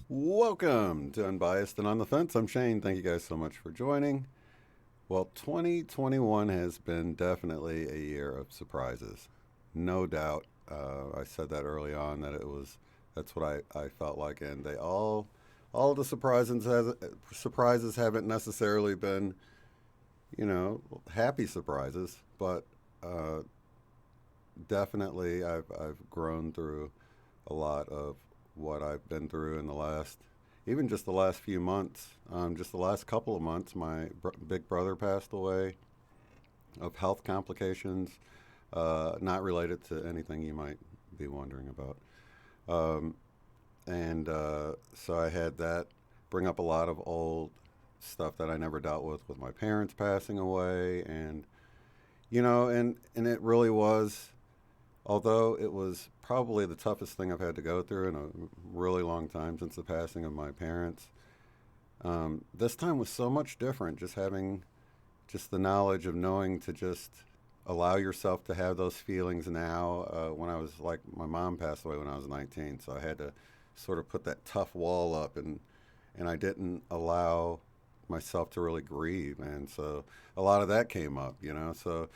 Welcome to Unbiased and on the Fence. I'm Shane. Thank you guys so much for joining. Well, 2021 has been definitely a year of surprises. No doubt. I said that early on that that's what I felt like, and all the surprises haven't necessarily been, happy surprises, but uh, definitely I've grown through a lot of what I've been through in even just the last few months. Just the last couple of months, my big brother passed away of health complications, not related to anything you might be wondering about. Um, and so I had that bring up a lot of old stuff that I never dealt with my parents passing away, and it really was. Although it was probably the toughest thing I've had to go through in a really long time since the passing of my parents, this time was so much different. Just having just the knowledge of knowing to just allow yourself to have those feelings now. When I was like, my mom passed away when I was 19, so I had to sort of put that tough wall up, and I didn't allow myself to really grieve, and so a lot of that came up, So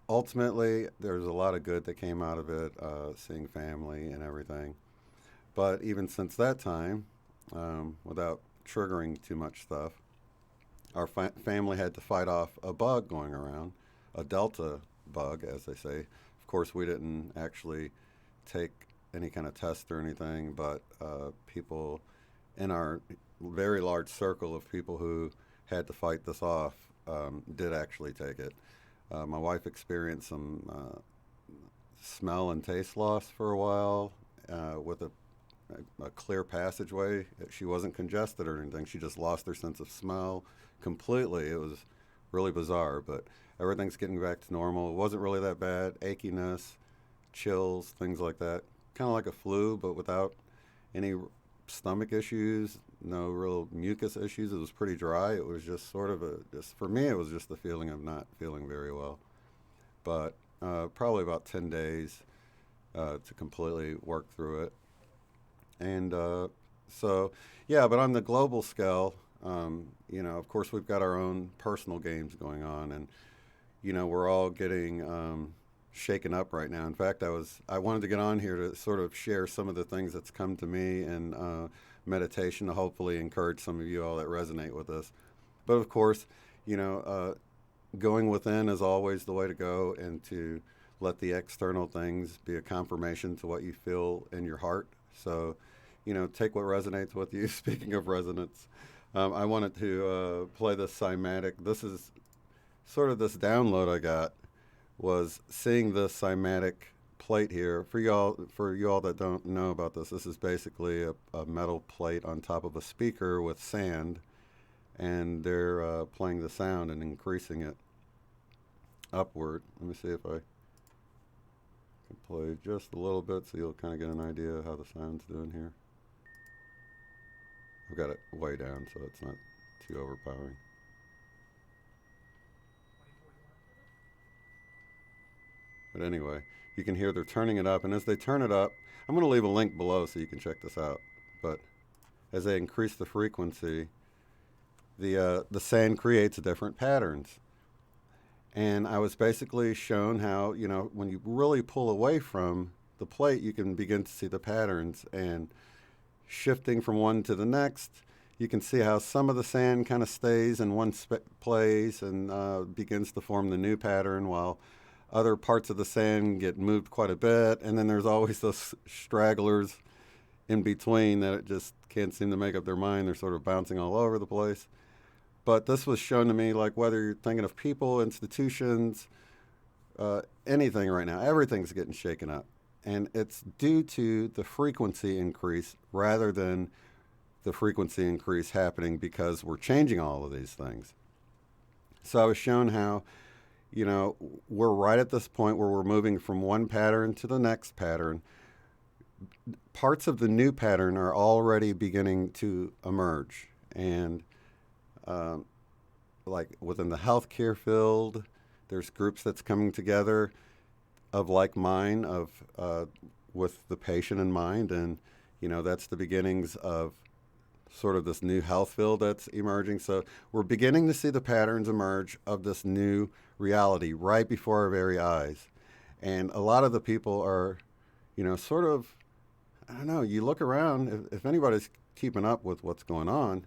ultimately, there's a lot of good that came out of it, seeing family and everything. But even since that time, without triggering too much stuff, our family had to fight off a bug going around, a Delta bug, as they say. Of course, we didn't actually take any kind of test or anything, but people in our very large circle of people who had to fight this off did actually take it. My wife experienced some smell and taste loss for a while with a clear passageway. She wasn't congested or anything. She just lost her sense of smell completely. It was really bizarre, but everything's getting back to normal. It wasn't really that bad. Achiness, chills, things like that. Kind of like a flu, but without any stomach issues, no real mucus issues. It was pretty dry. It was just sort of just for me, it was just the feeling of not feeling very well. But probably about 10 days to completely work through it. And yeah, but on the global scale, of course, we've got our own personal games going on, and we're all getting shaken up right now. In fact, I wanted to get on here to sort of share some of the things that's come to me in meditation to hopefully encourage some of you all that resonate with this. But of course, you know, uh, going within is always the way to go, and to let the external things be a confirmation to what you feel in your heart. So, take what resonates with you. Speaking of resonance, I wanted to play the Cymatic. This is sort of this download I got was seeing the Cymatic plate here. For you all that don't know about this, this is basically a metal plate on top of a speaker with sand, and they're playing the sound and increasing it upward. Let me see if I can play just a little bit so you'll kind of get an idea of how the sound's doing here. I've got it way down so it's not too overpowering. But anyway, you can hear they're turning it up, and as they turn it up, I'm going to leave a link below so you can check this out. But as they increase the frequency, the sand creates different patterns. And I was basically shown how, when you really pull away from the plate, you can begin to see the patterns. And shifting from one to the next, you can see how some of the sand kind of stays in one place and begins to form the new pattern, while other parts of the sand get moved quite a bit. And then there's always those stragglers in between that just can't seem to make up their mind. They're sort of bouncing all over the place. But this was shown to me, like, whether you're thinking of people, institutions, anything right now, everything's getting shaken up. And it's due to the frequency increase rather than the frequency increase happening because we're changing all of these things. So I was shown how, we're right at this point where we're moving from one pattern to the next pattern. Parts of the new pattern are already beginning to emerge. And like within the healthcare field, there's groups that's coming together of like mine, of with the patient in mind, and that's the beginnings of sort of this new health field that's emerging. So we're beginning to see the patterns emerge of this new reality right before our very eyes. And a lot of the people are, sort of, I don't know, you look around, if anybody's keeping up with what's going on,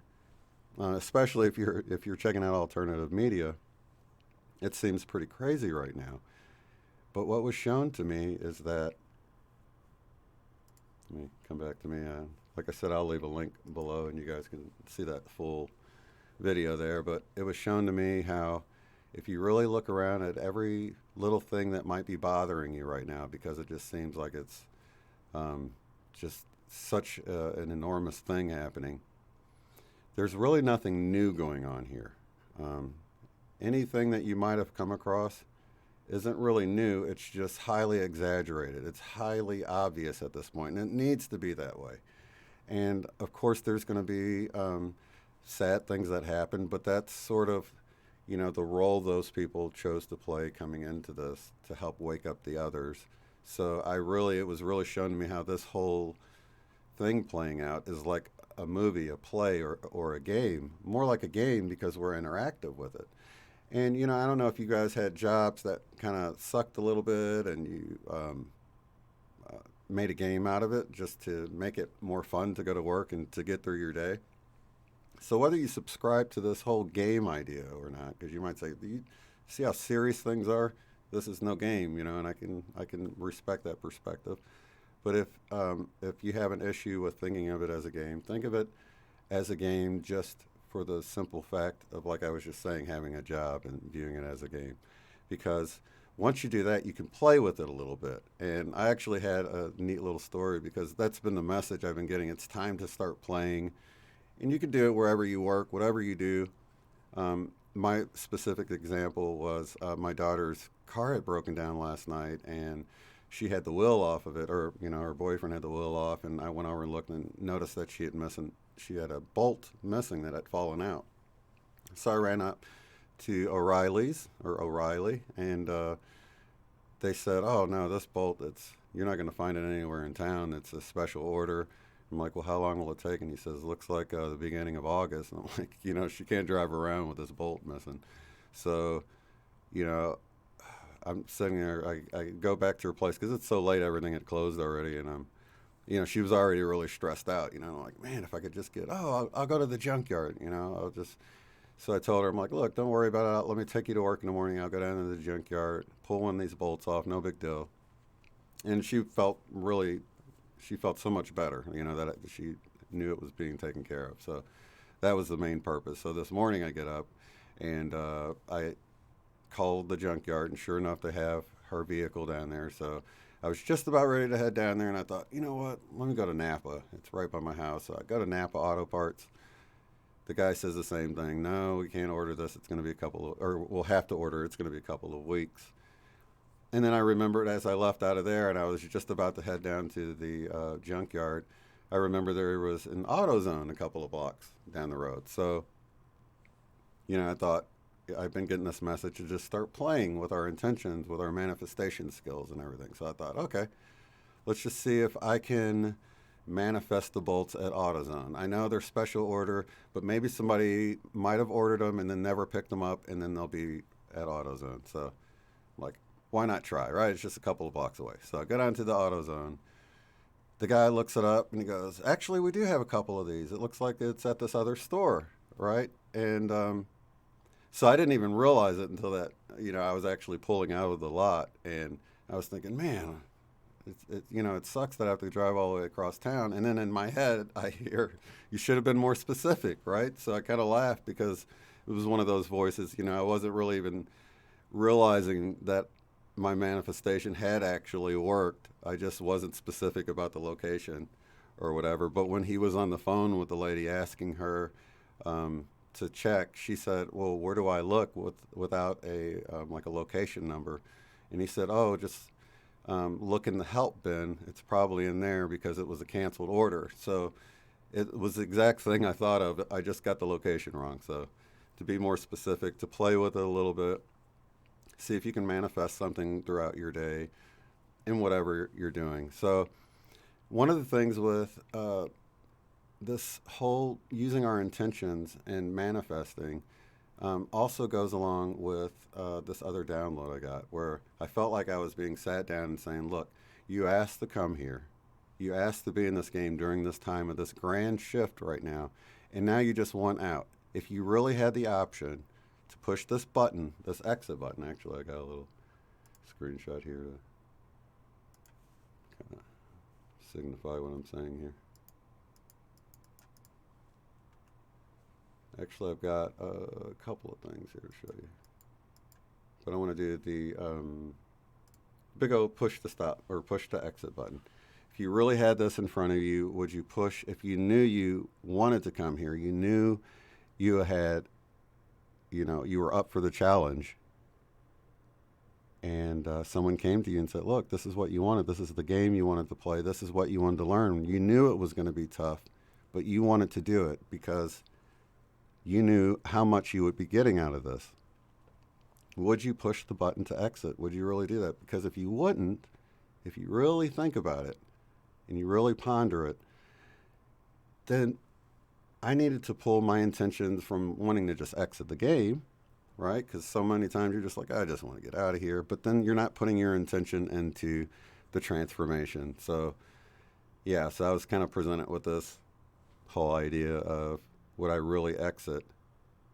especially if you're checking out alternative media, it seems pretty crazy right now. But what was shown to me is that, let me come back to me. Like I said, I'll leave a link below and you guys can see that full video there. But it was shown to me how if you really look around at every little thing that might be bothering you right now, because it just seems like it's just such an enormous thing happening, there's really nothing new going on here. Anything that you might have come across isn't really new. It's just highly exaggerated. It's highly obvious at this point, and it needs to be that way. And of course, there's going to be sad things that happen, but that's sort of, the role those people chose to play coming into this to help wake up the others. So it was really shown to me how this whole thing playing out is like a movie, a play, or a game. More like a game because we're interactive with it. And, I don't know if you guys had jobs that kind of sucked a little bit and you made a game out of it just to make it more fun to go to work and to get through your day. So whether you subscribe to this whole game idea or not, because you might say, do you see how serious things are? This is no game, and I can respect that perspective. But if you have an issue with thinking of it as a game, think of it as a game just for the simple fact of, like I was just saying, having a job and viewing it as a game. Because once you do that, you can play with it a little bit. And I actually had a neat little story because that's been the message I've been getting. It's time to start playing. And you can do it wherever you work, whatever you do. My specific example was my daughter's car had broken down last night, and she had the wheel off of it, or her boyfriend had the wheel off, and I went over and looked and noticed that she had a bolt missing that had fallen out. So I ran up to O'Reilly, and they said, "Oh no, this bolt, you're not going to find it anywhere in town. It's a special order." I'm like, "Well, how long will it take?" And he says, "Looks like the beginning of August." And I'm like, she can't drive around with this bolt missing. So, I'm sitting there. I go back to her place because it's so late. Everything had closed already, and she was already really stressed out. I'm like, man, if I could just I'll go to the junkyard. I'll just. So I told her, I'm like, look, don't worry about it. Let me take you to work in the morning. I'll go down to the junkyard, pull one of these bolts off. No big deal. And she felt so much better. That she knew it was being taken care of. So that was the main purpose. So this morning I get up and I called the junkyard, and sure enough, they have her vehicle down there. So I was just about ready to head down there, and I thought, you know what, let me go to Napa. It's right by my house. So I go to Napa Auto Parts. The guy says the same thing. No, we can't order this. It's going to be we'll have to order. It's going to be a couple of weeks. And then I remembered as I left out of there, and I was just about to head down to the junkyard, I remember there was an AutoZone a couple of blocks down the road. So, I thought, I've been getting this message to just start playing with our intentions, with our manifestation skills and everything. So I thought, okay, let's just see if I can manifest the bolts at AutoZone. I know they're special order, but maybe somebody might have ordered them and then never picked them up, and then they'll be at AutoZone. So, why not try, right? It's just a couple of blocks away. So I go down to the AutoZone. The guy looks it up and he goes, actually, we do have a couple of these. It looks like it's at this other store, right? And so I didn't even realize it until that, I was actually pulling out of the lot, and I was thinking, man, it sucks that I have to drive all the way across town. And then in my head, I hear, you should have been more specific, right? So I kind of laughed because it was one of those voices, I wasn't really even realizing that my manifestation had actually worked. I just wasn't specific about the location or whatever. But when he was on the phone with the lady asking her to check, she said, well, where do I look without a location number? And he said, oh, just look in the help bin. It's probably in there because it was a canceled order. So it was the exact thing I thought of. I just got the location wrong. So to be more specific, to play with it a little bit, see if you can manifest something throughout your day in whatever you're doing. So one of the things with this whole using our intentions and manifesting also goes along with this other download I got where I felt like I was being sat down and saying, look, you asked to come here. You asked to be in this game during this time of this grand shift right now, and now you just want out. If you really had the option to push this button, this exit button, actually, I got a little screenshot here to kind of signify what I'm saying here. Actually, I've got a couple of things here to show you. But I want to do the big old push to stop or push to exit button. If you really had this in front of you, would you push? If you knew you wanted to come here, you knew you had, you were up for the challenge, and someone came to you and said, look, this is what you wanted. This is the game you wanted to play. This is what you wanted to learn. You knew it was going to be tough, but you wanted to do it because you knew how much you would be getting out of this. Would you push the button to exit? Would you really do that? Because if you wouldn't, if you really think about it and you really ponder it, then I needed to pull my intentions from wanting to just exit the game, right? Because so many times you're just like, I just want to get out of here. But then you're not putting your intention into the transformation. So, yeah, so I was kind of presented with this whole idea of would I really exit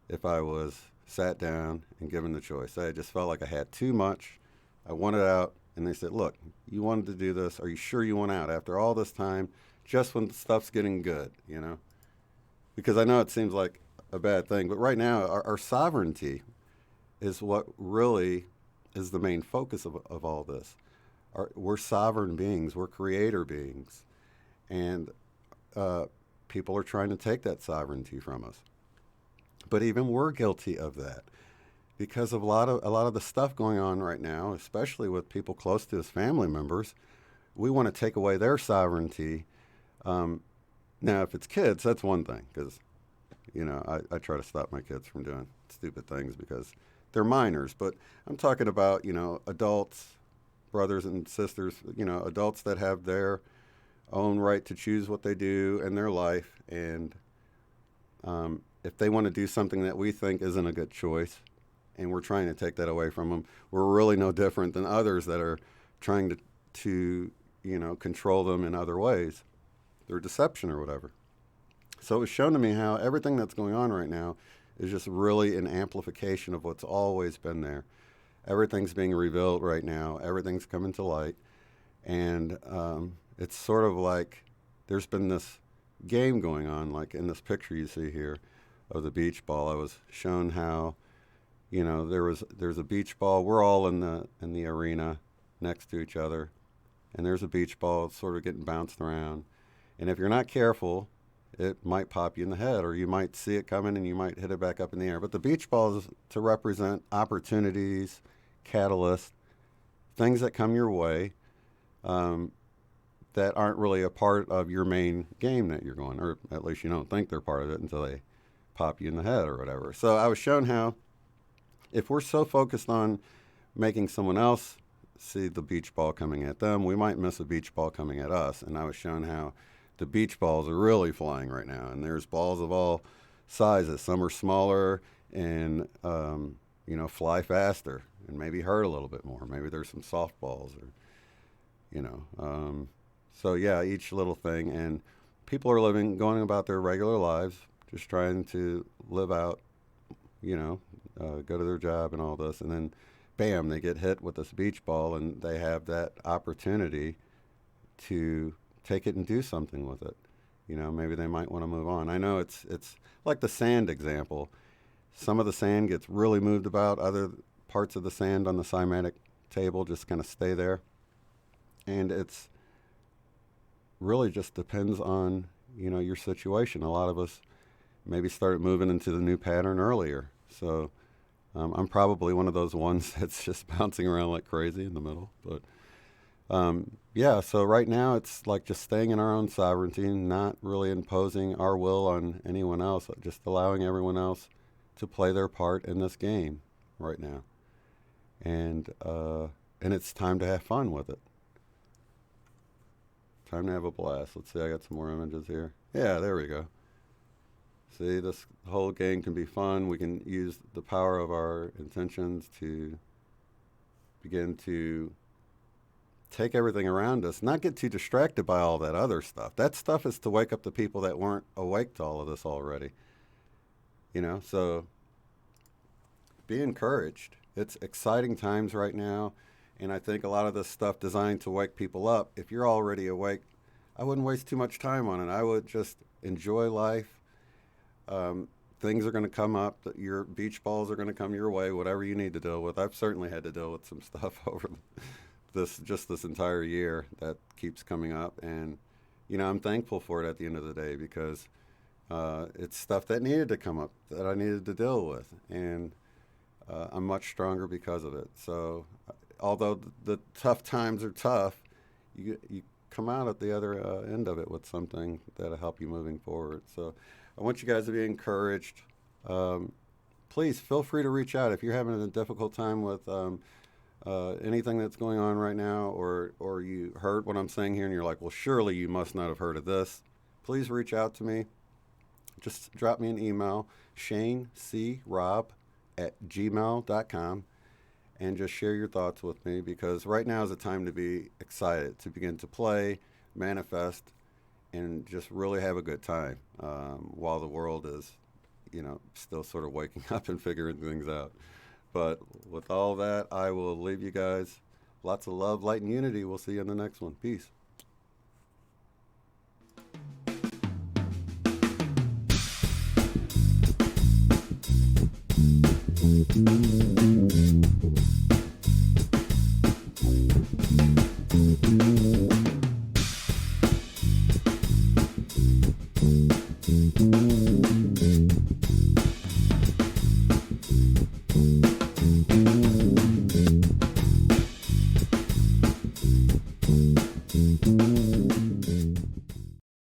if I was sat down and given the choice. I just felt like I had too much. I wanted out. And they said, look, you wanted to do this. Are you sure you want out after all this time, just when stuff's getting good, Because I know it seems like a bad thing, but right now our sovereignty is what really is the main focus of all this. We're sovereign beings. We're creator beings. And people are trying to take that sovereignty from us. But even we're guilty of that. Because of a lot of the stuff going on right now, especially with people close to us, family members, we want to take away their sovereignty. Now, if it's kids, that's one thing, because, I try to stop my kids from doing stupid things because they're minors. But I'm talking about, adults, brothers and sisters, adults that have their own right to choose what they do in their life. And if they want to do something that we think isn't a good choice, and we're trying to take that away from them, we're really no different than others that are trying to control them in other ways, through deception or whatever. So it was shown to me how everything that's going on right now is just really an amplification of what's always been there. Everything's being revealed right now. Everything's coming to light. And it's sort of like there's been this game going on, like in this picture you see here of the beach ball. I was shown how there's a beach ball. We're all in the arena next to each other, and there's a beach ball sort of getting bounced around. And if you're not careful, it might pop you in the head, or you might see it coming and you might hit it back up in the air. But the beach ball is to represent opportunities, catalysts, things that come your way that aren't really a part of your main game that you're going, or at least you don't think they're part of it until they pop you in the head or whatever. So I was shown how if we're so focused on making someone else see the beach ball coming at them, we might miss a beach ball coming at us. And I was shown how the beach balls are really flying right now. And there's balls of all sizes. Some are smaller and, fly faster and maybe hurt a little bit more. Maybe there's some soft balls so yeah, each little thing. And people are going about their regular lives, just trying to live out, go to their job and all this, and then bam, they get hit with this beach ball, and they have that opportunity to take it and do something with it. Maybe they might want to move on. I know it's like the sand example. Some of the sand gets really moved about. Other parts of the sand on the Cymatic table just kind of stay there. And it's really just depends on, your situation. A lot of us maybe started moving into the new pattern earlier. So I'm probably one of those ones that's just bouncing around like crazy in the middle. But yeah, so right now it's like just staying in our own sovereignty, not really imposing our will on anyone else, just allowing everyone else to play their part in this game right now. And it's time to have fun with it. Time to have a blast. Let's see, I got some more images here. Yeah, there we go. See, this whole game can be fun. We can use the power of our intentions to begin to take everything around us, not get too distracted by all that other stuff. That stuff is to wake up the people that weren't awake to all of this already. So be encouraged. It's exciting times right now, and I think a lot of this stuff designed to wake people up. If you're already awake, I wouldn't waste too much time on it. I would just enjoy life. Things are going to come up. Your beach balls are going to come your way, whatever you need to deal with. I've certainly had to deal with some stuff over this entire year that keeps coming up, and I'm thankful for it at the end of the day, because it's stuff that needed to come up that I needed to deal with, and I'm much stronger because of it. So although the tough times are tough, you come out at the other end of it with something that'll help you moving forward. So I want you guys to be encouraged. Please feel free to reach out if you're having a difficult time with anything that's going on right now, or you heard what I'm saying here and you're like, well, surely you must not have heard of this. Please reach out to me. Just drop me an email, shanecrob@gmail.com, and just share your thoughts with me, because right now is a time to be excited, to begin to play, manifest, and just really have a good time while the world is, still sort of waking up and figuring things out. But with all that, I will leave you guys. Lots of love, light, and unity. We'll see you in the next one. Peace.